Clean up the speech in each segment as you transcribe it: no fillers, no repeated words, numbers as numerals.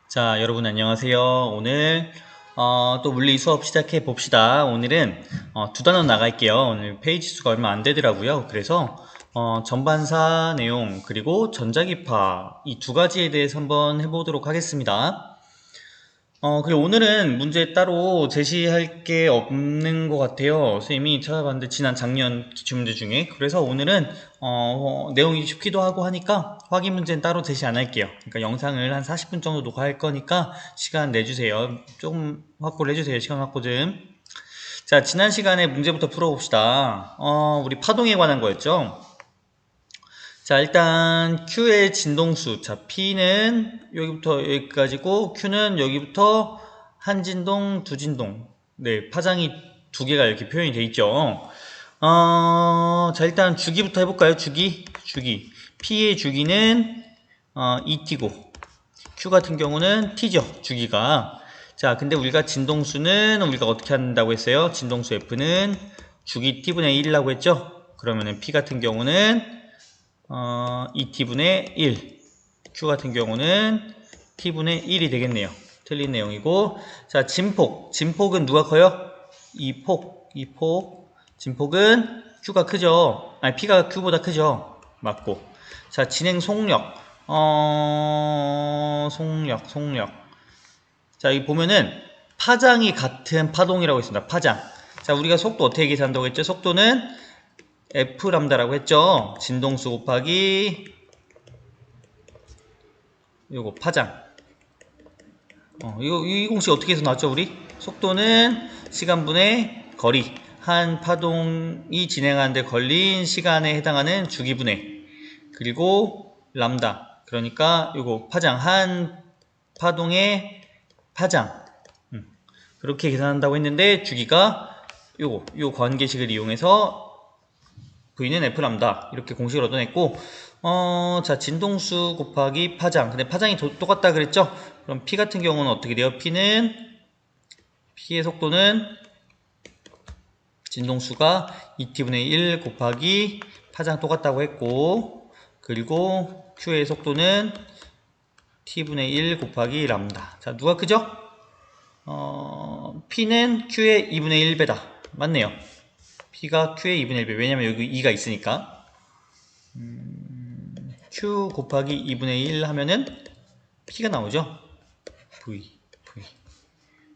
자, 여러분 안녕하세요. 오늘 또 물리 수업 시작해 봅시다. 오늘은 두 단원 나갈게요. 오늘 페이지 수가 얼마 안 되더라고요. 그래서 전반사 내용 그리고 전자기파 이 두 가지에 대해서 한번 해보도록 하겠습니다. 그리고 오늘은 문제 따로 제시할 게 없는 것 같아요. 선생님이 찾아봤는데 지난 작년 기출문제 중에. 그래서 오늘은 내용이 쉽기도 하고 하니까 확인 문제는 따로 제시 안 할게요. 그러니까 영상을 한 40분 정도 녹화할 거니까 시간 내주세요. 조금 확보를 해주세요. 시간 확보 좀. 자, 지난 시간에 문제부터 풀어봅시다. 우리 파동에 관한 거였죠. 자, 일단 Q의 진동수. 자, P는 여기부터 여기까지고 Q는 여기부터 한 진동, 두 진동. 네, 파장이 두 개가 이렇게 표현이 돼 있죠. 자, 일단 주기부터 해볼까요? 주기. P의 주기는 2T고 Q 같은 경우는 T죠. 주기가. 자, 근데 우리가 진동수는 우리가 어떻게 한다고 했어요? 진동수 F는 주기 T분의 1이라고 했죠? 그러면은 P 같은 경우는 2t분의 1 Q 같은 경우는 t분의 1이 되겠네요. 틀린 내용이고, 자, 진폭은 누가 커요? 이폭 진폭은 Q가 크죠. 아니, P가 Q보다 크죠. 맞고. 자, 진행 속력 속력. 자, 여기 보면은 파장이 같은 파동이라고 했습니다. 파장. 자, 우리가 속도 어떻게 계산한다고 했죠? 속도는 F 람다라고 했죠. 진동수 곱하기 요거 파장. 이 공식 어떻게 해서 나왔죠, 우리? 속도는 시간분의 거리. 한 파동이 진행하는데 걸린 시간에 해당하는 주기분의. 그리고 람다. 그러니까 요거 파장. 한 파동의 파장. 그렇게 계산한다고 했는데 주기가 요 관계식을 이용해서 V는 F 람다 이렇게 공식을 얻어냈고, 자, 진동수 곱하기 파장. 근데 파장이 똑같다 그랬죠? 그럼 P 같은 경우는 어떻게 돼요? P의 속도는 진동수가 2t분의 1 곱하기 파장 똑같다고 했고, 그리고 Q의 속도는 t분의 1 곱하기 람다. 자, 누가 크죠? P는 Q의 2분의 1배다. 맞네요. P가 Q의 2분의 1배. 왜냐면 여기 2가 있으니까. Q 곱하기 2분의 1 하면은 P가 나오죠. V.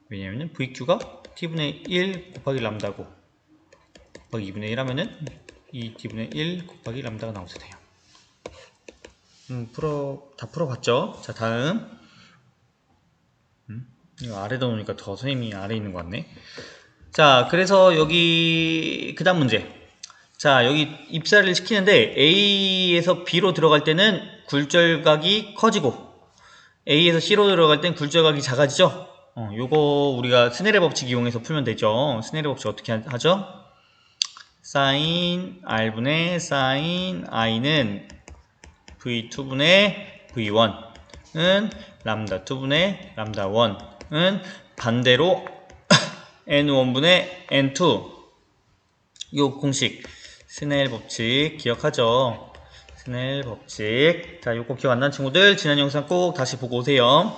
왜냐면은 VQ가 T분의 1 곱하기 람다고. 곱하기 2분의 1 하면은 2T분의 1 곱하기 람다가 나오게 돼요. 다 풀어봤죠? 자, 다음. 이거 아래다 놓으니까 더 선생님이 아래에 있는 것 같네. 자, 그래서 여기 그 다음 문제. 자, 여기 입사를 시키는데 A에서 B로 들어갈 때는 굴절각이 커지고 A에서 C로 들어갈 때는 굴절각이 작아지죠. 요거 우리가 스넬의 법칙 이용해서 풀면 되죠. 스넬의 법칙 어떻게 하죠? 사인 R분의 사인 I는 V2분의 V1은 람다 2분의 람다 1은 반대로 N1분의 N2 요 공식 스넬 법칙 기억하죠? 스넬 법칙. 자, 요거 기억 안 나는 친구들 지난 영상 꼭 다시 보고 오세요.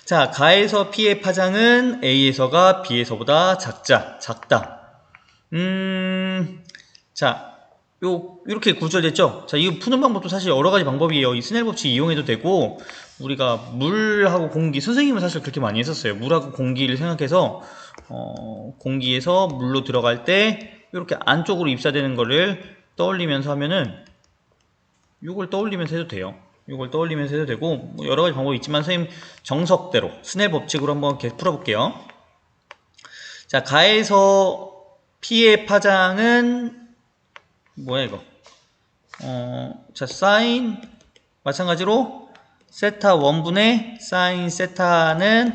자, 가에서 P의 파장은 A에서가 B에서보다 작다. 자, 이렇게 구절됐죠? 자, 이거 푸는 방법도 사실 여러 가지 방법이에요. 이 스넬 법칙 이용해도 되고, 우리가 물하고 공기, 선생님은 사실 그렇게 많이 했었어요. 물하고 공기를 생각해서, 공기에서 물로 들어갈 때, 이렇게 안쪽으로 입사되는 거를 떠올리면서 하면은, 이걸 떠올리면서 해도 돼요. 이걸 떠올리면서 해도 되고, 뭐 여러 가지 방법이 있지만, 선생님 정석대로, 스넬 법칙으로 한번 계속 풀어볼게요. 자, 가에서 P의 파장은, 뭐야 이거? 자, 사인 마찬가지로 세타 1분의 사인 세타는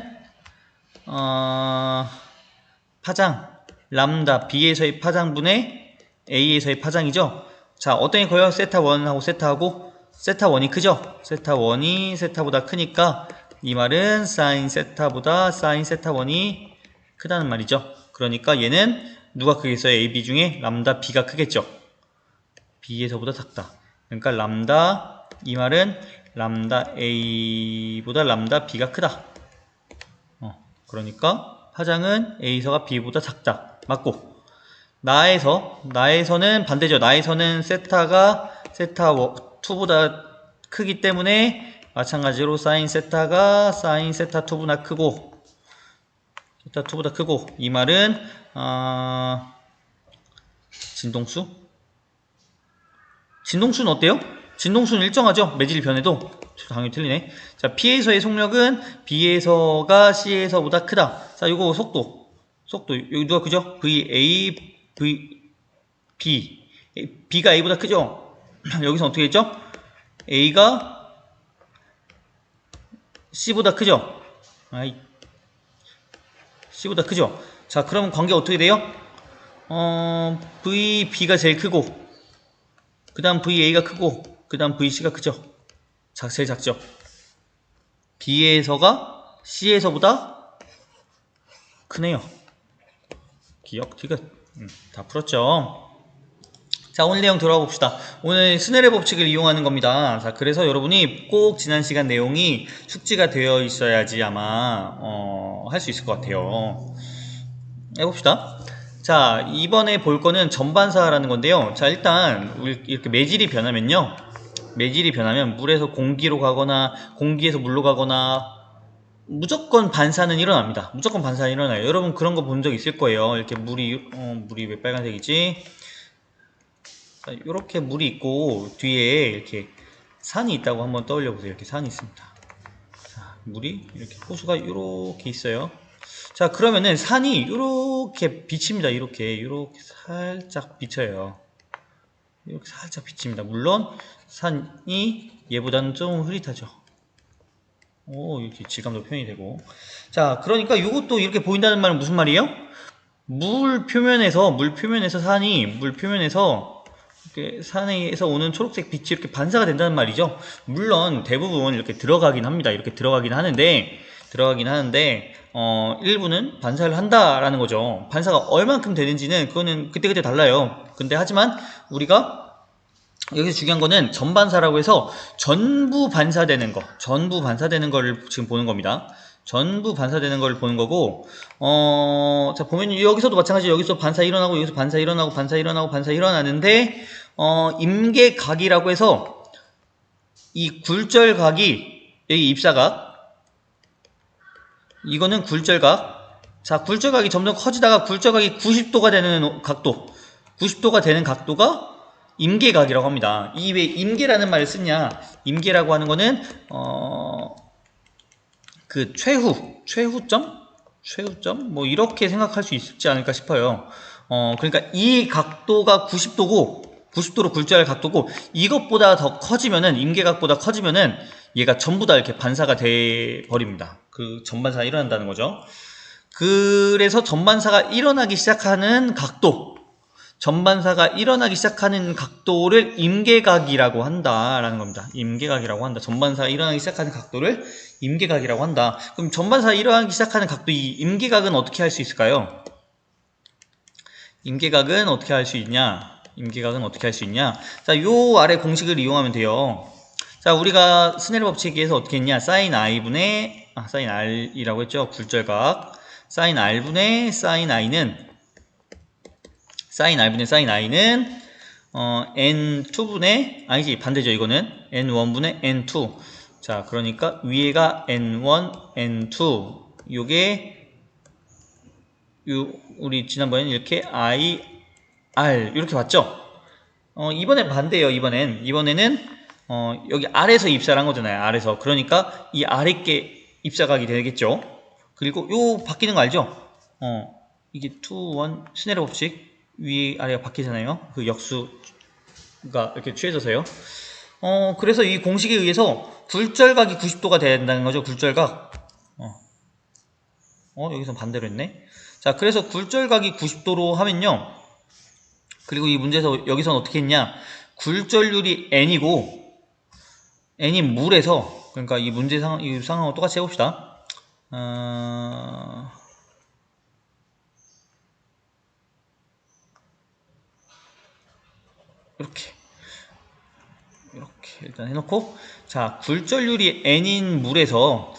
파장 람다 B에서의 파장분의 A에서의 파장이죠. 자, 어떤 게 커요? 세타 1하고 세타하고 세타 1이 크죠? 세타 1이 세타보다 크니까 이 말은 사인 세타보다 사인 세타 1이 크다는 말이죠. 그러니까 얘는 누가 크겠어요? A, B 중에 람다 B가 크겠죠. B에서보다 작다. 그러니까 람다, 이 말은 람다 A보다 람다 B가 크다. 그러니까 파장은 A서가 B보다 작다. 맞고. 나에서는 반대죠. 나에서는 세타가 세타 2보다 크기 때문에 마찬가지로 사인 세타가 사인 세타 2보다 크고 세타 2보다 크고 이 말은 진동수? 진동수는 어때요? 진동수는 일정하죠? 매질 변해도 당연히 틀리네. 자, P에서의 속력은 B에서가 C에서보다 크다. 자, 요거 속도 여기 누가 크죠? B가 A보다 크죠? 여기서 어떻게 했죠? A가 C보다 크죠? C보다 크죠? 자, 그럼 관계 어떻게 돼요? B가 제일 크고 그 다음 VA가 크고 그 다음 VC가 크죠? 제일 작죠? B에서가 C에서보다 크네요. 기억 티귿. 다 풀었죠? 자, 오늘 내용 들어가 봅시다. 오늘 스넬의 법칙을 이용하는 겁니다. 자, 그래서 여러분이 꼭 지난 시간 내용이 숙지가 되어 있어야지 아마 할 수 있을 것 같아요. 해봅시다. 자, 이번에 볼 거는 전반사라는 건데요. 자, 일단 이렇게 매질이 변하면요. 매질이 변하면 물에서 공기로 가거나 공기에서 물로 가거나 무조건 반사는 일어납니다. 무조건 반사는 일어나요. 여러분 그런 거 본 적 있을 거예요. 이렇게 물이 왜 빨간색이지? 자, 이렇게 물이 있고 뒤에 이렇게 산이 있다고 한번 떠올려 보세요. 이렇게 산이 있습니다. 자, 물이 이렇게 호수가 이렇게 있어요. 자, 그러면은 산이 이렇게 비칩니다. 이렇게 살짝 비쳐요. 이렇게 살짝 비칩니다. 물론 산이 얘보다는 좀 흐릿하죠. 이렇게 질감도 표현이 되고. 자, 그러니까 이것도 이렇게 보인다는 말은 무슨 말이에요? 물 표면에서 이렇게 산에서 오는 초록색 빛이 이렇게 반사가 된다는 말이죠. 물론 대부분 이렇게 들어가긴 합니다. 이렇게 들어가긴 하는데 일부는 반사를 한다라는 거죠. 반사가 얼만큼 되는지는 그거는 그때그때 달라요. 근데 하지만 우리가 여기서 중요한 거는 전반사라고 해서 전부 반사되는 거를 지금 보는 겁니다. 전부 반사되는 걸 보는 거고, 자, 보면 여기서도 마찬가지로 여기서 반사 일어나고, 여기서 반사 일어나는데, 임계각이라고 해서 이 굴절각이, 여기 입사각, 이거는 굴절각. 자, 굴절각이 점점 커지다가 굴절각이 90도가 되는 각도가 임계각이라고 합니다. 이 왜 임계라는 말을 쓰냐? 임계라고 하는 거는 그 최후점 뭐 이렇게 생각할 수 있지 않을까 싶어요. 그러니까 이 각도가 90도로 굴절할 각도고 이것보다 더 커지면은 임계각보다 커지면은 얘가 전부 다 이렇게 반사가 돼 버립니다. 그 전반사가 일어난다는 거죠. 그래서 전반사가 일어나기 시작하는 각도를 임계각이라고 한다라는 겁니다. 임계각이라고 한다. 전반사가 일어나기 시작하는 각도를 임계각이라고 한다. 그럼 전반사가 일어나기 시작하는 각도, 이 임계각은 어떻게 할 수 있을까요? 임계각은 어떻게 할 수 있냐? 자, 요 아래 공식을 이용하면 돼요. 자, 우리가 스넬 법칙에서 어떻게 했냐? 사인 R이라고 했죠. 굴절각. 사인 R분의 사인 I는 N2분의, 아니지, 반대죠, 이거는. N1분의 N2. 자, 그러니까 위에가 N1, N2. 우리 지난번에는 이렇게 I, R. 이렇게 봤죠? 이번엔 반대예요, 이번에는, 여기 아래에서 입사를 한 거잖아요, 아래에서. 그러니까 이 아래께 입사각이 되겠죠? 그리고 바뀌는 거 알죠? 이게 2, 1, 스넬의 법칙. 위 아래가 바뀌잖아요. 그 역수가 이렇게 취해져서요. 그래서 이 공식에 의해서 굴절각이 90도가 돼야 된다는 거죠. 굴절각. 여기서 반대로 했네. 자, 그래서 굴절각이 90도로 하면요. 그리고 이 문제에서 여기서는 어떻게 했냐? 굴절률이 n이고 n이 물에서, 그러니까 이 문제 이 상황을 똑같이 해봅시다. 이렇게 일단 해놓고, 자, 굴절률이 n인 물에서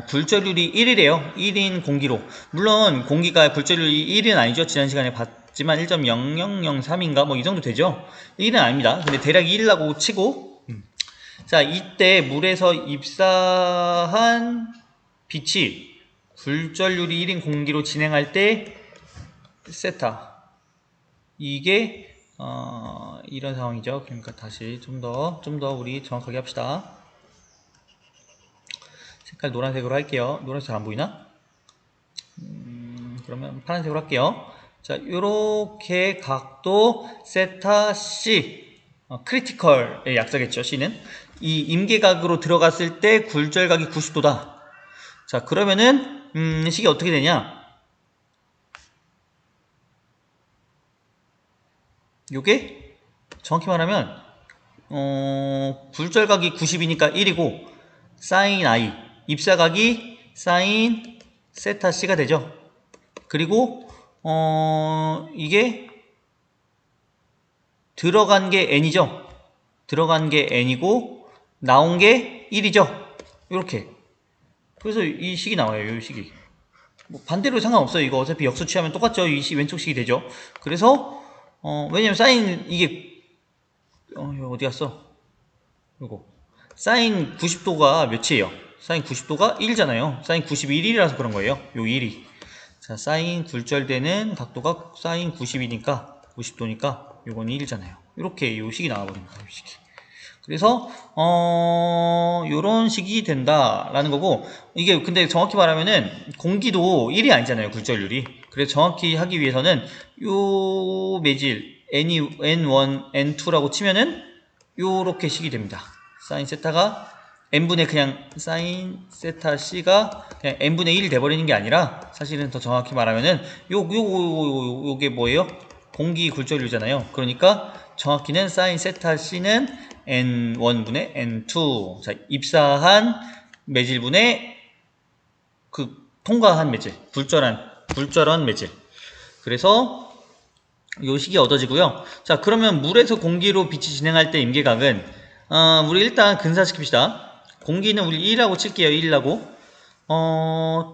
굴절률이 1이래요. 1인 공기로. 물론 공기가 굴절률이 1은 아니죠. 지난 시간에 봤지만 1.0003인가 뭐 이 정도 되죠. 1은 아닙니다. 근데 대략 1이라고 치고 자, 이때 물에서 입사한 빛이 굴절률이 1인 공기로 진행할 때 세타, 이게 이런 상황이죠. 그러니까 다시 좀 더 우리 정확하게 합시다. 색깔 노란색으로 할게요. 노란색 잘 안 보이나? 그러면 파란색으로 할게요. 자, 요렇게 각도 세타 C, 크리티컬의 약자겠죠. C는 이 임계각으로 들어갔을 때 굴절각이 90도다. 자, 그러면은 식이 어떻게 되냐? 요게 정확히 말하면 굴절각이 90이니까 1이고 사인 I, 입사각이 사인 세타 C가 되죠. 그리고 이게 들어간 게 n이죠. 들어간 게 n이고 나온 게 1이죠. 이렇게. 그래서 이 식이 나와요. 이 식이. 뭐 반대로 상관없어요. 이거 어차피 역수 취하면 똑같죠. 이 왼쪽 식이 되죠. 그래서 왜냐면 사인 이게 이거 어디 갔어? 이거 사인 90도가 몇이에요? 사인 90도가 1이잖아요. 사인 90이 1이라서 그런 거예요. 요 1이. 자, 사인 굴절되는 각도가 사인 90이니까 90도니까 요건 1이잖아요. 이렇게 요 식이 나와버립니다. 요 식이. 그래서 요런 식이 된다라는 거고, 이게 근데 정확히 말하면은 공기도 1이 아니잖아요. 굴절률이. 그래서 정확히 하기 위해서는 요 매질 N1, N2라고 치면은 요렇게 식이 됩니다. 사인 세타가 n분의 그냥 사인 세타 C가 그냥 n분의 1이 돼버리는 게 아니라, 사실은 더 정확히 말하면은 요게 뭐예요? 공기 굴절률이잖아요. 그러니까 정확히는 사인 세타 C는 n1분의 n2. 자, 입사한 매질분의 그 통과한 매질, 굴절한 매질. 그래서 요 식이 얻어지고요. 자, 그러면 물에서 공기로 빛이 진행할 때 임계각은 우리 일단 근사시킵시다. 공기는 우리 1이라고 칠게요. 1이라고.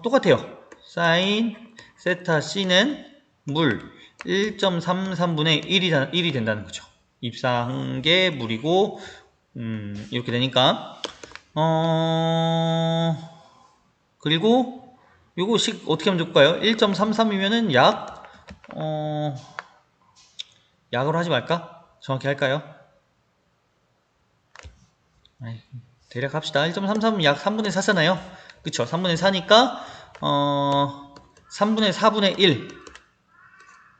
똑같아요. 사인 세타 C는 물 1.33분의 1이 된다는 거죠. 입사한 게 물이고 이렇게 되니까 그리고 요거 식 어떻게 하면 좋을까요? 1.33이면은 약으로 하지 말까? 정확히 할까요? 대략 합시다. 1.33은 약 3분의 4잖아요. 그쵸? 3분의 4니까 3분의 4분의 1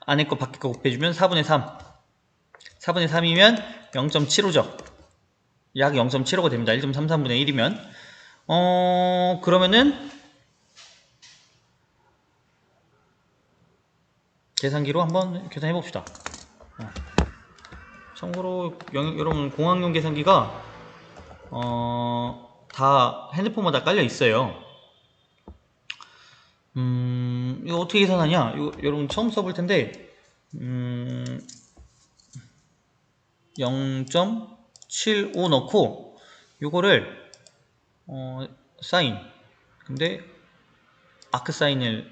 안에 거 밖에 거 곱해주면 4분의 3. 4분의 3이면 0.75죠. 약 0.75가 됩니다. 1.33분의 1이면 그러면은 계산기로 한번 계산해 봅시다. 참고로 여러분 공학용 계산기가 다 핸드폰마다 깔려 있어요. 이거 어떻게 계산하냐? 이거 여러분 처음 써볼 텐데 0.75 넣고 요거를 사인, 근데 아크 사인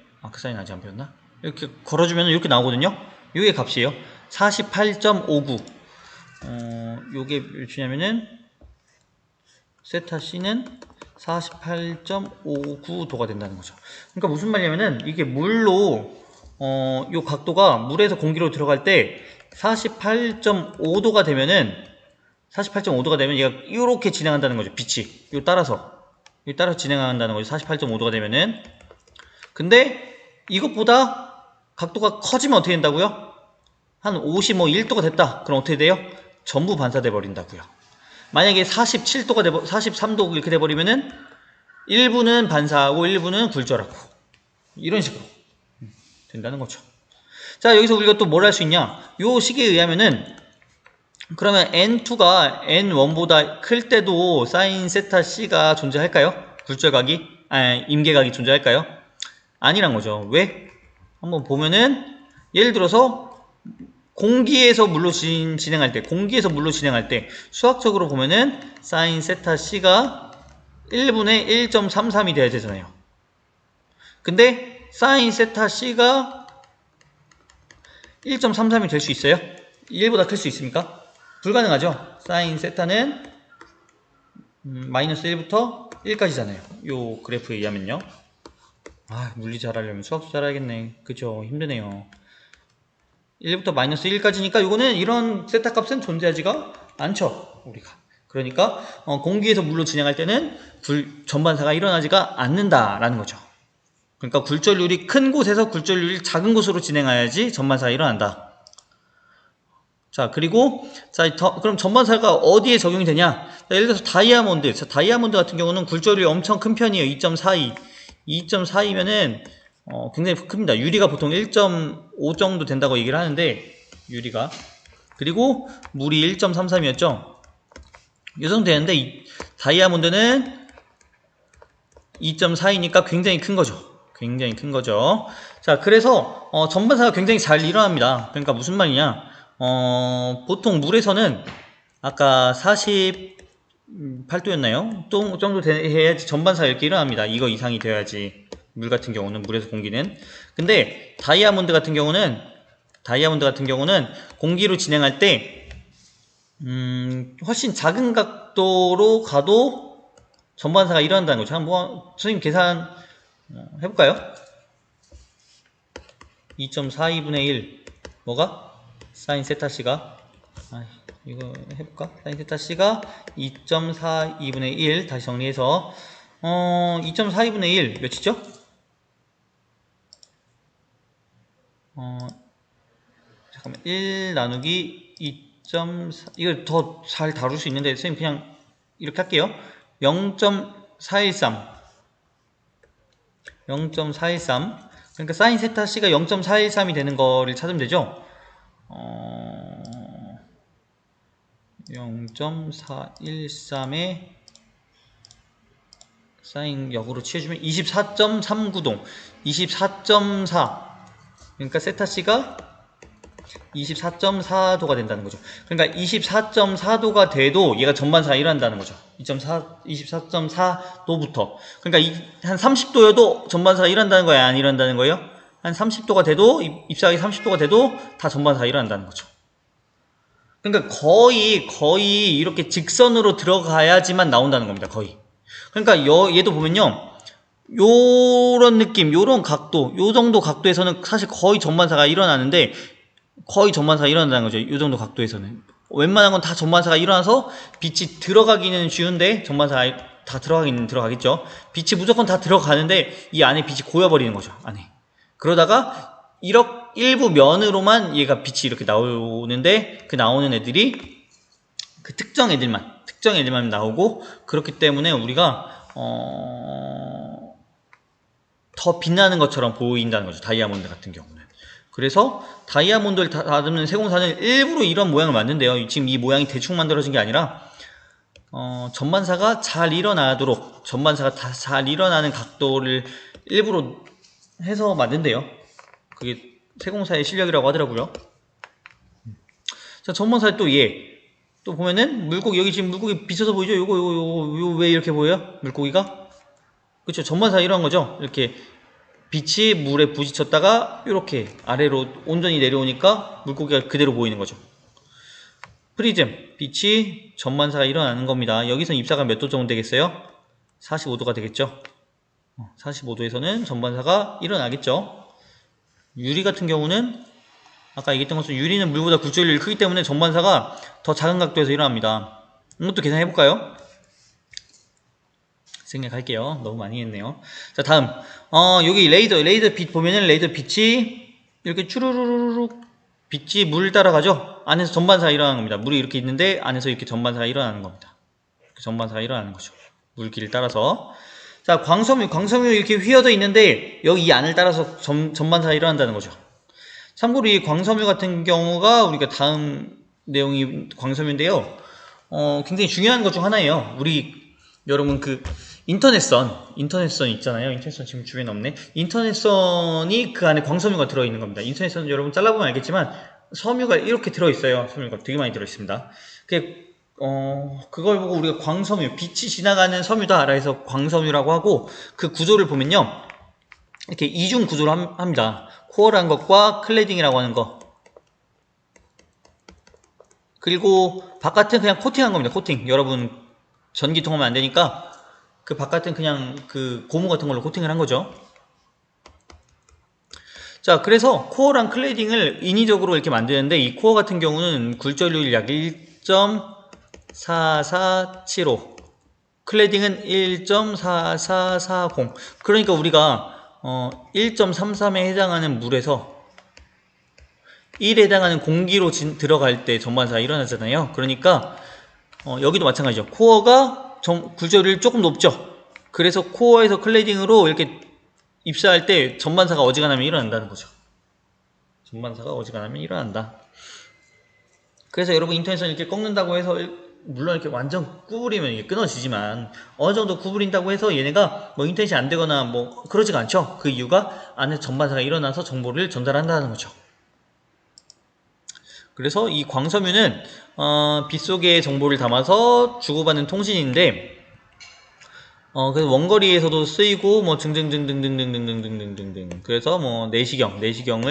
아직 안 배웠나? 이렇게 걸어주면 이렇게 나오거든요. 요게 값이에요. 48.59. 요게 몇이냐면은 세타 C는 48.59도가 된다는 거죠. 그러니까 무슨 말이냐면은 이게 물로 요 각도가 물에서 공기로 들어갈 때 48.5도가 되면은 48.5도가 되면 얘가 이렇게 진행한다는 거죠. 빛이 요 따라서 진행한다는 거죠. 48.5도가 되면은. 근데 이것보다 각도가 커지면 어떻게 된다고요? 한 51도가 됐다. 그럼 어떻게 돼요? 전부 반사돼 버린다고요. 만약에 47도가 43도 이렇게 돼버리면은 일부는 반사하고 일부는 굴절하고 이런 식으로 된다는 거죠. 자, 여기서 우리가 또 뭘 할 수 있냐? 요 식에 의하면은 그러면 n2가 n1보다 클 때도 사인 세타 C가 존재할까요? 굴절각이 임계각이 존재할까요? 아니란 거죠. 왜? 한번 보면은 예를 들어서 공기에서 물로 진행할 때 수학적으로 보면은 사인 세타 C가 1분의 1.33이 돼야 되잖아요. 근데 사인 세타 C가 1.33이 될 수 있어요? 1보다 클 수 있습니까? 불가능하죠. 사인 세타는 마이너스 1부터 1까지잖아요. 요 그래프에 의하면요. 아, 물리 잘하려면 수학도 잘해야겠네. 그죠? 힘드네요. 1부터 마이너스 1까지니까 요거는 이런 세타 값은 존재하지가 않죠. 우리가. 그러니까 공기에서 물로 진행할 때는 전반사가 일어나지가 않는다라는 거죠. 그러니까 굴절률이 큰 곳에서 굴절률이 작은 곳으로 진행해야지 전반사가 일어난다. 자, 그리고 그럼 전반사가 어디에 적용이 되냐? 자, 예를 들어서 다이아몬드. 자, 다이아몬드 같은 경우는 굴절률이 엄청 큰 편이에요. 2.42. 2.42면은 굉장히 큽니다. 유리가 보통 1.5 정도 된다고 얘기를 하는데 유리가. 그리고 물이 1.33이었죠. 이 정도 되는데 다이아몬드는 2.4이니까 굉장히 큰 거죠. 굉장히 큰 거죠. 자, 그래서 전반사가 굉장히 잘 일어납니다. 그러니까 무슨 말이냐? 보통 물에서는 아까 48도였나요? 또 정도 해야지 전반사가 이렇게 일어납니다. 이거 이상이 되어야지. 물 같은 경우는 물에서 공기는. 근데 다이아몬드 같은 경우는 공기로 진행할 때 훨씬 작은 각도로 가도 전반사가 일어난다는 거죠. 한번 선생님 계산 해볼까요? 2.42분의 1 뭐가? 사인 세타 C가 이거 해볼까? 사인 세타 C가 2.42분의 1 다시 정리해서 2.42분의 1 몇이죠? 잠깐만 1 나누기 2.4 이걸 더 잘 다룰 수 있는데 선생님 그냥 이렇게 할게요. 0.413 그러니까 사인 세타 C가 0.413이 되는 거를 찾으면 되죠. 0.413에 사인 역으로 취해주면 24.39동 24.4 그러니까 세타 C가 24.4도가 된다는 거죠. 그러니까 24.4도가 돼도 얘가 전반사가 일어난다는 거죠. 24.4도부터. 그러니까 한 30도여도 전반사가 일어난다는 거야, 안 일어난다는 거예요? 한 30도가 돼도, 입사하기 30도가 돼도 다 전반사가 일어난다는 거죠. 그러니까 거의 이렇게 직선으로 들어가야지만 나온다는 겁니다. 거의. 그러니까 얘도 보면요. 요런 느낌, 요런 각도, 요 정도 각도에서는 사실 거의 전반사가 일어나는데 거의 전반사가 일어난다는 거죠. 이 정도 각도에서는. 웬만한 건 다 전반사가 일어나서 빛이 들어가기는 쉬운데 전반사가 다 들어가기는 들어가겠죠. 빛이 무조건 다 들어가는데 이 안에 빛이 고여버리는 거죠. 안에. 그러다가 일부 면으로만 얘가 빛이 이렇게 나오는데 그 나오는 애들이 그 특정 애들만 나오고 그렇기 때문에 우리가 더 빛나는 것처럼 보인다는 거죠. 다이아몬드 같은 경우는. 그래서 다이아몬드를 다듬는 세공사는 일부러 이런 모양을 만든대요. 지금 이 모양이 대충 만들어진 게 아니라 전반사가 잘 일어나도록 전반사가 다 잘 일어나는 각도를 일부러 해서 만든대요. 그게 세공사의 실력이라고 하더라고요. 자, 전반사에 또 보면은 여기 지금 물고기 비쳐서 보이죠? 요거 왜 이렇게 보여요? 물고기가? 그쵸, 전반사가 일어난 거죠. 이렇게 빛이 물에 부딪혔다가 이렇게 아래로 온전히 내려오니까 물고기가 그대로 보이는 거죠. 프리즘, 빛이 전반사가 일어나는 겁니다. 여기서 입사가 몇 도 정도 되겠어요? 45도가 되겠죠. 45도에서는 전반사가 일어나겠죠. 유리 같은 경우는 아까 얘기했던 것처럼 유리는 물보다 굴절률이 크기 때문에 전반사가 더 작은 각도에서 일어납니다. 이것도 계산해 볼까요? 생략할게요. 너무 많이 했네요. 자, 다음. 여기 레이더 빛 보면은 레이더 빛이 이렇게 추르르르륵 빛이 물 따라가죠? 안에서 전반사가 일어나는 겁니다. 물이 이렇게 있는데 안에서 이렇게 전반사가 일어나는 겁니다. 전반사가 일어나는 거죠. 물길을 따라서. 자, 광섬유 이렇게 휘어져 있는데 여기 이 안을 따라서 전반사가 일어난다는 거죠. 참고로 이 광섬유 같은 경우가 우리가 다음 내용이 광섬유인데요. 굉장히 중요한 것 중 하나예요. 여러분 인터넷선 있잖아요. 인터넷선 지금 주변에 없네. 인터넷선이 그 안에 광섬유가 들어있는 겁니다. 인터넷선 여러분 잘라보면 알겠지만 섬유가 이렇게 들어있어요. 섬유가 되게 많이 들어있습니다. 그걸 보고 우리가 광섬유, 빛이 지나가는 섬유다 라 해서 광섬유라고 하고, 그 구조를 보면요, 이렇게 이중 구조로 합니다. 코어라는 것과 클레딩이라고 하는 거, 그리고 바깥은 그냥 코팅한 겁니다. 코팅. 여러분 전기 통하면 안 되니까 그 바깥은 그냥 그 고무 같은 걸로 코팅을 한 거죠. 자, 그래서 코어랑 클레딩을 인위적으로 이렇게 만드는데, 이 코어 같은 경우는 굴절률이 약 1.4475, 클레딩은 1.4440. 그러니까 우리가 1.33에 해당하는 물에서 1에 해당하는 공기로 들어갈 때 전반사가 일어나잖아요. 그러니까 여기도 마찬가지죠. 코어가 굴절률이 조금 높죠. 그래서 코어에서 클레딩으로 이렇게 입사할 때 전반사가 어지간하면 일어난다는 거죠. 전반사가 어지간하면 일어난다. 그래서 여러분 인터넷에서 이렇게 꺾는다고 해서, 물론 이렇게 완전 구부리면 이게 끊어지지만 어느 정도 구부린다고 해서 얘네가 뭐 인터넷이 안 되거나 뭐 그러지가 않죠. 그 이유가 안에 전반사가 일어나서 정보를 전달한다는 거죠. 그래서 이 광섬유는 빛 속의 정보를 담아서 주고받는 통신인데, 그래서 원거리에서도 쓰이고 뭐 등등등등등등등등등등등. 그래서 뭐 내시경을 내시경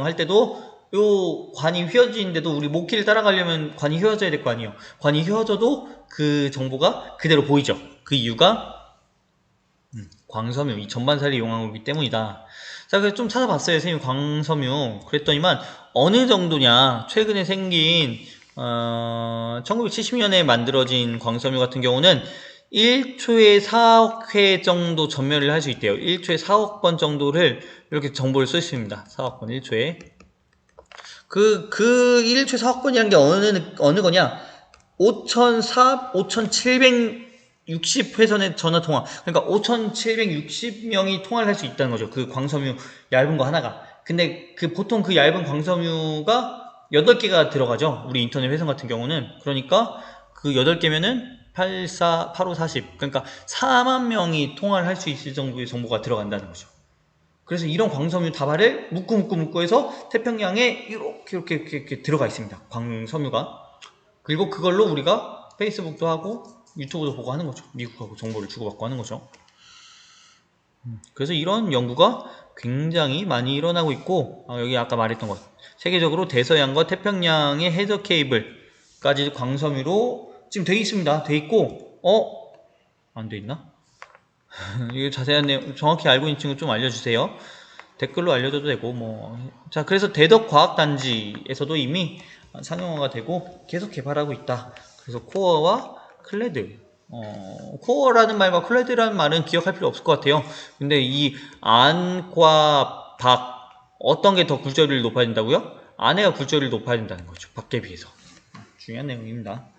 할 때도 요 관이 휘어지는데도 우리 목키를 따라가려면 관이 휘어져야 될 거 아니에요. 관이 휘어져도 그 정보가 그대로 보이죠. 그 이유가 광섬유, 이 전반사를 이용한 거기 때문이다. 자, 그래서 좀 찾아봤어요, 선생님. 광섬유. 그랬더니만 어느 정도냐, 최근에 생긴 1970년에 만들어진 광섬유 같은 경우는 1초에 4억 회 정도 전멸을 할 수 있대요. 1초에 4억 번 정도를 이렇게 정보를 쓸 수 있습니다. 4억 번 1초에. 그 1초에 4억 번이라는 게 어느 거냐? 5,760회선의 전화 통화. 그러니까 5,760명이 통화를 할 수 있다는 거죠. 그 광섬유 얇은 거 하나가. 근데 보통 그 얇은 광섬유가 8개가 들어가죠. 우리 인터넷 회선 같은 경우는. 그러니까 그 8개면은 84, 85, 40. 그러니까 4만 명이 통화를 할 수 있을 정도의 정보가 들어간다는 거죠. 그래서 이런 광섬유 다발을 묶고 해서 태평양에 이렇게 들어가 있습니다. 광섬유가. 그리고 그걸로 우리가 페이스북도 하고 유튜브도 보고 하는 거죠. 미국하고 정보를 주고받고 하는 거죠. 그래서 이런 연구가 굉장히 많이 일어나고 있고, 여기 아까 말했던 것, 세계적으로 대서양과 태평양의 해저 케이블까지 광섬유로 지금 돼 있습니다. 돼 있고, 안 돼 있나? 이거 자세한 내용 정확히 알고 있는 친구 좀 알려주세요. 댓글로 알려줘도 되고 뭐. 자, 그래서 대덕과학단지에서도 이미 상용화가 되고 계속 개발하고 있다. 그래서 코어와 클레드, 코어라는 말과 클레드라는 말은 기억할 필요 없을 것 같아요. 근데 이 안과 밖, 어떤 게 더 굴절률이 높아야 된다고요? 안에가 굴절률이 높아야 된다는 거죠. 밖에 비해서. 중요한 내용입니다.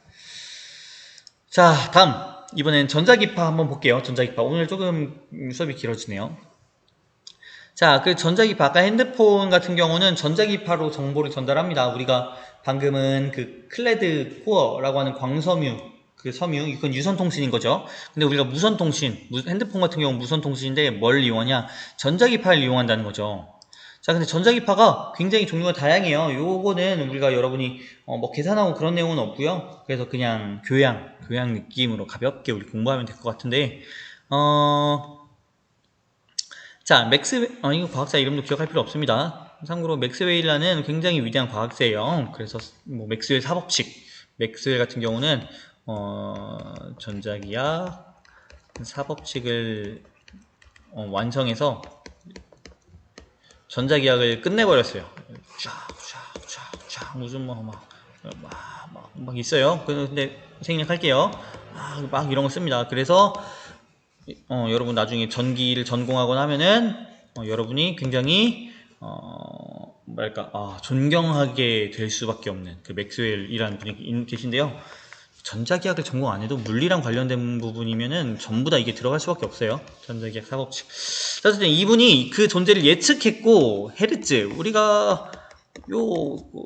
자, 다음 이번엔 전자기파 한번 볼게요. 전자기파. 오늘 조금 수업이 길어지네요. 자, 그 전자기파, 아까 핸드폰 같은 경우는 전자기파로 정보를 전달합니다. 우리가 방금은 그 클레드 코어라고 하는 광섬유, 그 섬유, 이건 유선통신인 거죠. 근데 우리가 무선통신, 핸드폰 같은 경우 무선통신인데 뭘 이용하냐? 전자기파를 이용한다는 거죠. 자, 근데 전자기파가 굉장히 종류가 다양해요. 요거는 우리가 여러분이 뭐 계산하고 그런 내용은 없고요. 그래서 그냥 교양 느낌으로 가볍게 우리 공부하면 될 것 같은데, 자, 이거 과학자 이름도 기억할 필요 없습니다. 참고로 맥스웰이라는 굉장히 위대한 과학자예요. 그래서 뭐 맥스웰 사법칙, 맥스웰 같은 경우는 전자기학 사법칙을 완성해서 전자기학을 끝내버렸어요. 무슨 막 있어요. 근데 생략 할게요. 막 이런 거 씁니다. 그래서 여러분 나중에 전기를 전공하거나 하면은 여러분이 굉장히 존경하게 될 수밖에 없는 그 맥스웰이라는 분이 계신데요. 전자기학을 전공 안 해도 물리랑 관련된 부분이면은 전부 다 이게 들어갈 수밖에 없어요. 전자기학 사법칙. 자, 어쨌든 이분이 그 존재를 예측했고, 헤르츠, 우리가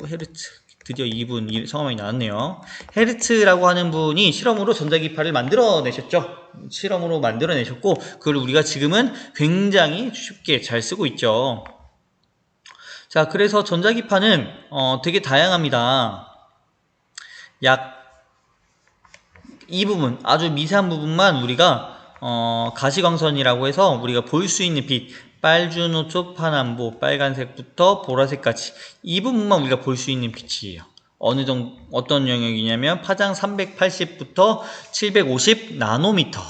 헤르츠, 드디어 이분 성함이 나왔네요. 헤르츠라고 하는 분이 실험으로 전자기파를 만들어내셨죠. 실험으로 만들어내셨고, 그걸 우리가 지금은 굉장히 쉽게 잘 쓰고 있죠. 자, 그래서 전자기파는 되게 다양합니다. 약 이 부분, 아주 미세한 부분만 우리가 가시광선이라고 해서 우리가 볼 수 있는 빛, 빨주노초 파남보, 빨간색부터 보라색까지 이 부분만 우리가 볼 수 있는 빛이에요. 어느 정도 어떤 영역이냐면 파장 380부터 750 나노미터.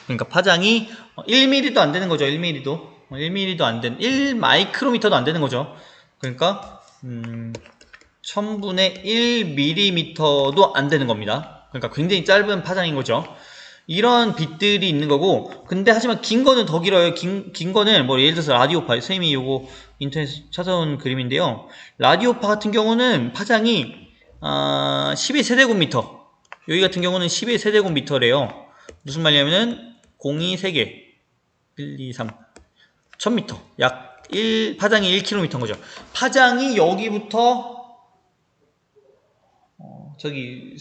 그러니까 파장이 1mm도 안 되는 거죠. 1mm도 안 되는 1마이크로미터도 안 되는 거죠. 그러니까 1000분의 1mm도 안 되는 겁니다. 그러니까 굉장히 짧은 파장인 거죠. 이런 빛들이 있는 거고, 근데 하지만 긴 거는 더 길어요. 긴 거는 뭐 예를 들어서 라디오파, 선생님이 요거 인터넷에 찾아온 그림인데요. 라디오파 같은 경우는 파장이 12세제곱미터. 여기 같은 경우는 12세제곱미터래요. 무슨 말이냐면은 0이 3개, 1, 2, 3, 1000m. 약 파장이 1km인 거죠. 파장이 여기부터 저기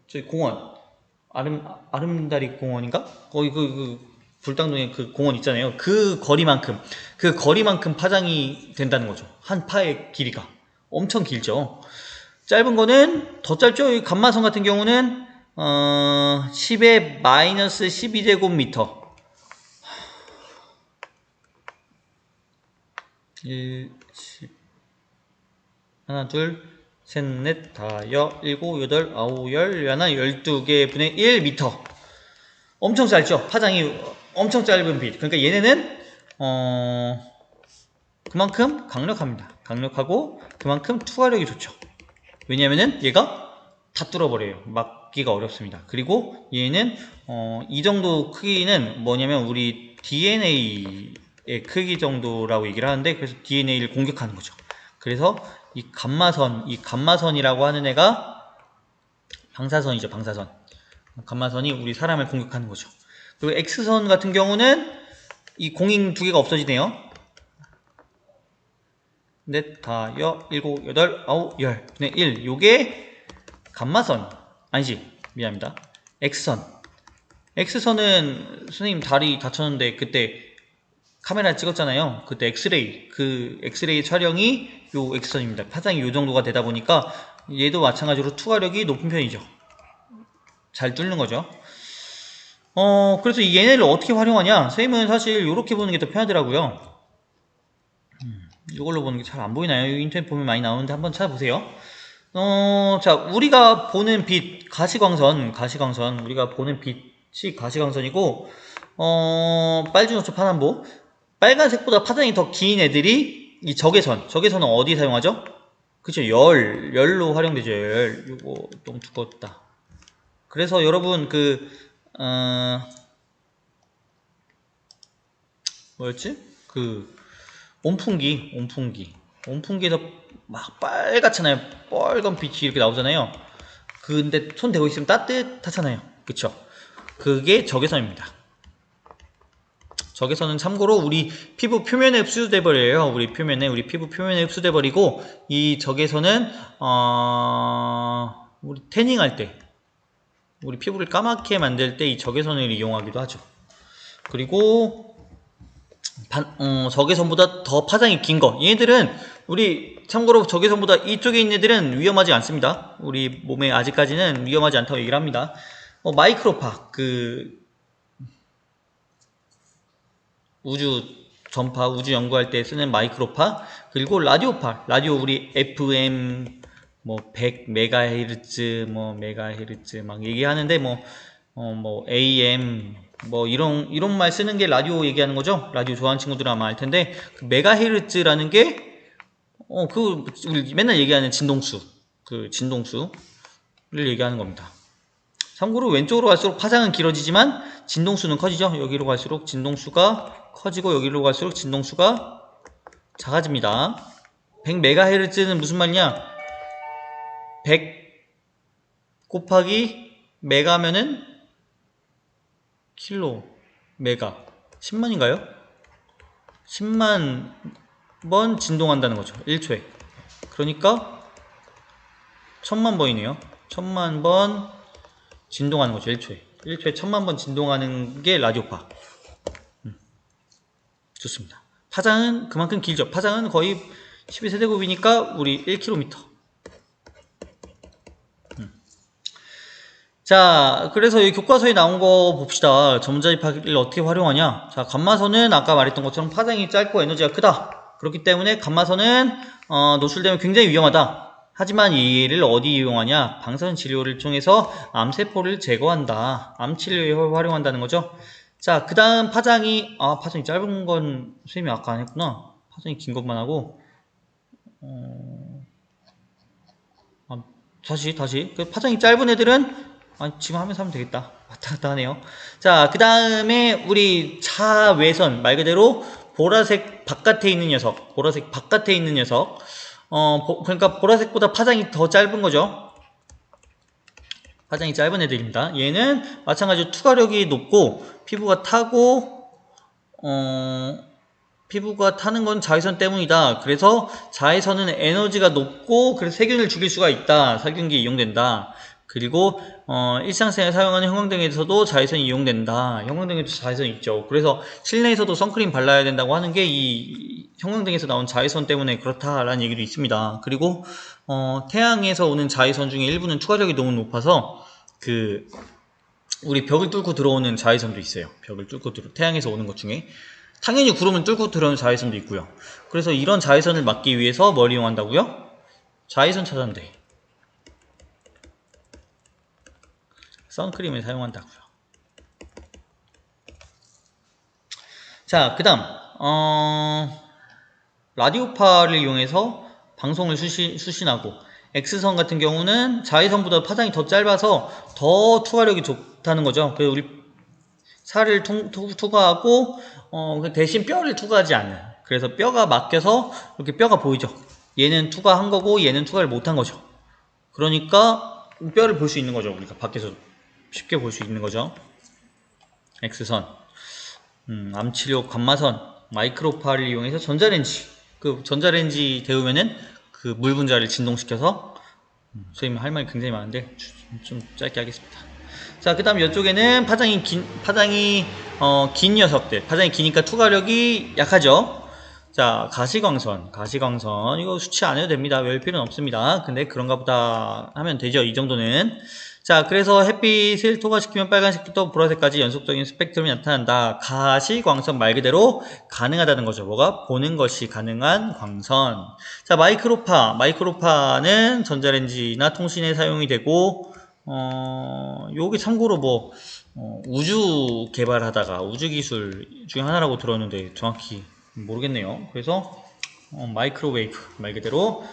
저기 공원, 아름다리 공원인가? 거기 그 불당동에 그 공원 있잖아요. 그 거리만큼 파장이 된다는 거죠. 한 파의 길이가 엄청 길죠. 짧은 거는 더 짧죠. 이 감마선 같은 경우는 10의 마이너스 12제곱미터. 1, 10, 하나, 둘, 셋, 넷, 다, 여, 일곱, 여덟, 아홉, 열, 하나, 12개 분의 1미터. 엄청 짧죠? 파장이 엄청 짧은 빛. 그러니까 얘네는, 그만큼 강력합니다. 강력하고, 그만큼 투과력이 좋죠. 왜냐면은 얘가 다 뚫어버려요. 막기가 어렵습니다. 그리고 얘는, 이 정도 크기는 뭐냐면, 우리 DNA의 크기 정도라고 얘기를 하는데, 그래서 DNA를 공격하는 거죠. 그래서 이 감마선이라고 하는 애가 방사선이죠, 방사선. 감마선이 우리 사람을 공격하는 거죠. 그리고 X선 같은 경우는 이 공인 두 개가 없어지네요. 넷, 다, 여, 일곱, 여덟, 아홉, 열. 분의 1. 요게 감마선. 아니지, 미안합니다. X선. X선은 선생님 다리 다쳤는데 그때 카메라 찍었잖아요. 그때 엑스레이, 그 엑스레이 촬영이 요 X선입니다. 파장이 요 정도가 되다 보니까 얘도 마찬가지로 투과력이 높은 편이죠. 잘 뚫는 거죠. 그래서 이 얘네를 어떻게 활용하냐? 선생님은 사실 이렇게 보는 게 더 편하더라고요. 이걸로 보는 게 잘 안 보이나요? 인터넷 보면 많이 나오는데 한번 찾아보세요. 자, 우리가 보는 빛, 가시광선, 우리가 보는 빛이 가시광선이고, 빨주노초 파남보. 빨간색보다 파장이 더 긴 애들이 이 적외선은 어디 사용하죠? 그쵸, 열로 활용되죠. 요거 너무 두껍다. 그래서 여러분 뭐였지? 온풍기에서 막 빨갛잖아요. 빨간 빛이 이렇게 나오잖아요. 근데 손 대고 있으면 따뜻하잖아요. 그쵸? 그게 적외선입니다. 적외선은 참고로 우리 피부 표면에 흡수돼 버려요. 우리 피부 표면에 흡수돼 버리고, 이 적외선은 우리 태닝할 때, 우리 피부를 까맣게 만들 때 이 적외선을 이용하기도 하죠. 그리고 적외선보다 더 파장이 긴 거, 얘네들은 우리 참고로 적외선보다 이쪽에 있는 애들은 위험하지 않습니다. 우리 몸에 아직까지는 위험하지 않다고 얘기를 합니다. 마이크로파, 우주 연구할 때 쓰는 마이크로파, 그리고 라디오파, 우리 FM 100MHz 메가헤르츠 막 얘기하는데 AM 이런 말 쓰는 게 라디오 얘기하는 거죠. 라디오 좋아하는 친구들은 아마 알 텐데, 그 메가헤르츠라는 게 우리 맨날 얘기하는 진동수, 진동수를 얘기하는 겁니다. 참고로 왼쪽으로 갈수록 파장은 길어지지만 진동수는 커지죠. 여기로 갈수록 진동수가 커지고 여기로 갈수록 진동수가 작아집니다. 100MHz는 무슨 말이냐? 100 곱하기 메가면은 킬로, 메가 10만인가요? 10만 번 진동한다는 거죠. 1초에. 그러니까 1000만 번이네요. 1000만 번 진동하는 거죠. 1초에 1000만 번 진동하는 게 라디오파. 좋습니다. 파장은 그만큼 길죠. 파장은 거의 12세제곱이니까 우리 1km. 자, 그래서 이 교과서에 나온 거 봅시다. 전자입학을 어떻게 활용하냐? 자, 감마선은 아까 말했던 것처럼 파장이 짧고 에너지가 크다. 그렇기 때문에 감마선은 노출되면 굉장히 위험하다. 하지만 얘를 어디 이용하냐? 방사선 치료를 통해서 암세포를 제거한다. 암 치료에 활용한다는 거죠. 자, 그 다음 파장이 파장이 짧은 건 선생님이 아까 안 했구나. 파장이 긴 것만 하고 다시 그 파장이 짧은 애들은 지금 하면서 하면 되겠다. 왔다 갔다 하네요. 자, 그 다음에 우리 자외선, 말 그대로 보라색 바깥에 있는 녀석, 보라색 바깥에 있는 녀석. 그러니까 보라색보다 파장이 더 짧은 거죠. 파장이 짧은 애들입니다. 얘는 마찬가지로 투과력이 높고 피부가 타고 피부가 타는 건 자외선 때문이다. 그래서 자외선은 에너지가 높고 그래서 세균을 죽일 수가 있다. 살균기에 이용된다. 그리고 일상생활에 사용하는 형광등에서도 자외선이 이용된다. 형광등에도 자외선이 있죠. 그래서 실내에서도 선크림 발라야 된다고 하는 게 이 형광등에서 나온 자외선 때문에 그렇다라는 얘기도 있습니다. 그리고 태양에서 오는 자외선 중에 일부는 투과력이 너무 높아서 우리 벽을 뚫고 들어오는 자외선도 있어요. 벽을 뚫고 태양에서 오는 것 중에 당연히 구름을 뚫고 들어오는 자외선도 있고요. 그래서 이런 자외선을 막기 위해서 뭘 이용한다고요? 자외선 차단제 선크림을 사용한다고요. 자, 그 다음 라디오파를 이용해서 방송을 수신하고 X선 같은 경우는 자외선보다 파장이 더 짧아서 더 투과력이 좋다는 거죠. 그래서 우리 살을 투과하고 대신 뼈를 투과하지 않는, 그래서 뼈가 막혀서 이렇게 뼈가 보이죠. 얘는 투과한 거고 얘는 투과를 못한 거죠. 그러니까 뼈를 볼 수 있는 거죠. 우리가 밖에서 쉽게 볼 수 있는 거죠. X선, 암치료 감마선, 마이크로파를 이용해서 전자레인지, 그 전자레인지 데우면은 그 물 분자를 진동시켜서 선생님 할 말이 굉장히 많은데 좀 짧게 하겠습니다. 자, 그 다음 이쪽에는 파장이 긴 녀석들, 파장이 기니까 투과력이 약하죠. 자, 가시광선 이거 수치 안 해도 됩니다. 외울 필요는 없습니다. 근데 그런가 보다 하면 되죠. 이 정도는. 자, 그래서 햇빛을 투과시키면 빨간색부터 보라색까지 연속적인 스펙트럼이 나타난다. 가시광선 말 그대로 가능하다는 거죠. 뭐가? 보는 것이 가능한 광선. 자, 마이크로파는 전자레인지나 통신에 사용이 되고 요게 참고로 우주 개발하다가 우주 기술 중에 하나라고 들었는데 정확히 모르겠네요. 그래서 마이크로웨이브 말 그대로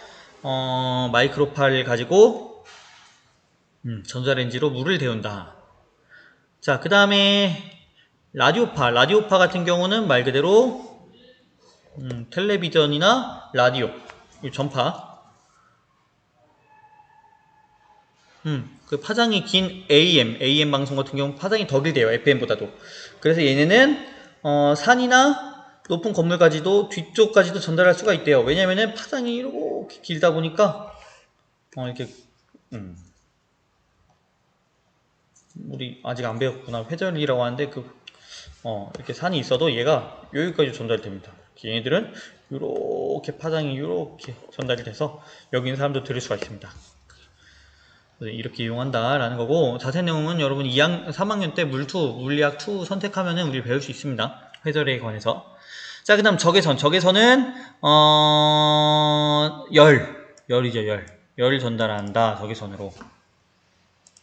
마이크로파를 가지고 전자레인지로 물을 데운다. 자, 그 다음에 라디오파 같은 경우는 말 그대로 텔레비전이나 라디오 전파, 그 파장이 긴 AM 방송 같은 경우 파장이 더 길대요. FM보다도. 그래서 얘네는 산이나 높은 건물까지도 뒤쪽까지도 전달할 수가 있대요. 왜냐면은 파장이 이렇게 길다 보니까 이렇게 우리 아직 안 배웠구나. 회전이라고 하는데 이렇게 산이 있어도 얘가 여기까지 전달됩니다. 얘네들은 이렇게 파장이 이렇게 전달이 돼서 여기 있는 사람도 들을 수가 있습니다. 이렇게 이용한다라는 거고, 자세한 내용은 여러분 3학년 때 물리학 2 선택하면은 우리 배울 수 있습니다. 회절에 관해서. 자, 그 다음 적외선은 열이죠. 열을 전달한다. 적외선으로.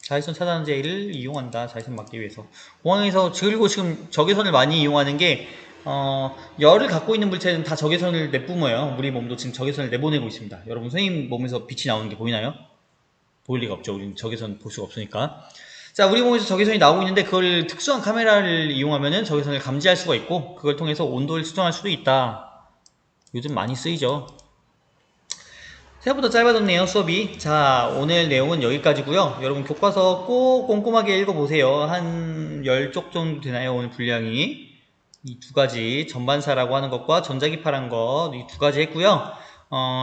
자외선 차단제를 이용한다. 자외선 막기 위해서. 공항에서 그리고 지금 적외선을 많이 이용하는 게 열을 갖고 있는 물체는 다 적외선을 내뿜어요. 우리 몸도 지금 적외선을 내보내고 있습니다. 여러분 선생님 몸에서 빛이 나오는 게 보이나요? 보일 리가 없죠. 우리는 적외선 볼 수가 없으니까. 자, 우리 몸에서 적외선이 나오고 있는데 그걸 특수한 카메라를 이용하면은 적외선을 감지할 수가 있고 그걸 통해서 온도를 수정할 수도 있다. 요즘 많이 쓰이죠. 생각보다 짧아졌네요, 수업이. 자, 오늘 내용은 여기까지고요. 여러분 교과서 꼭 꼼꼼하게 읽어보세요. 한 10쪽 정도 되나요, 오늘 분량이. 이 두 가지, 전반사라고 하는 것과 전자기파란 것, 이 두 가지 했고요.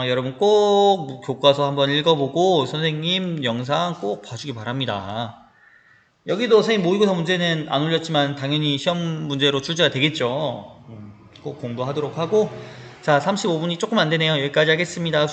여러분 꼭 교과서 한번 읽어보고 선생님 영상 꼭 봐주기 바랍니다. 여기도 선생님 모의고사 문제는 안 올렸지만 당연히 시험 문제로 출제가 되겠죠. 꼭 공부하도록 하고, 자, 35분이 조금 안 되네요. 여기까지 하겠습니다.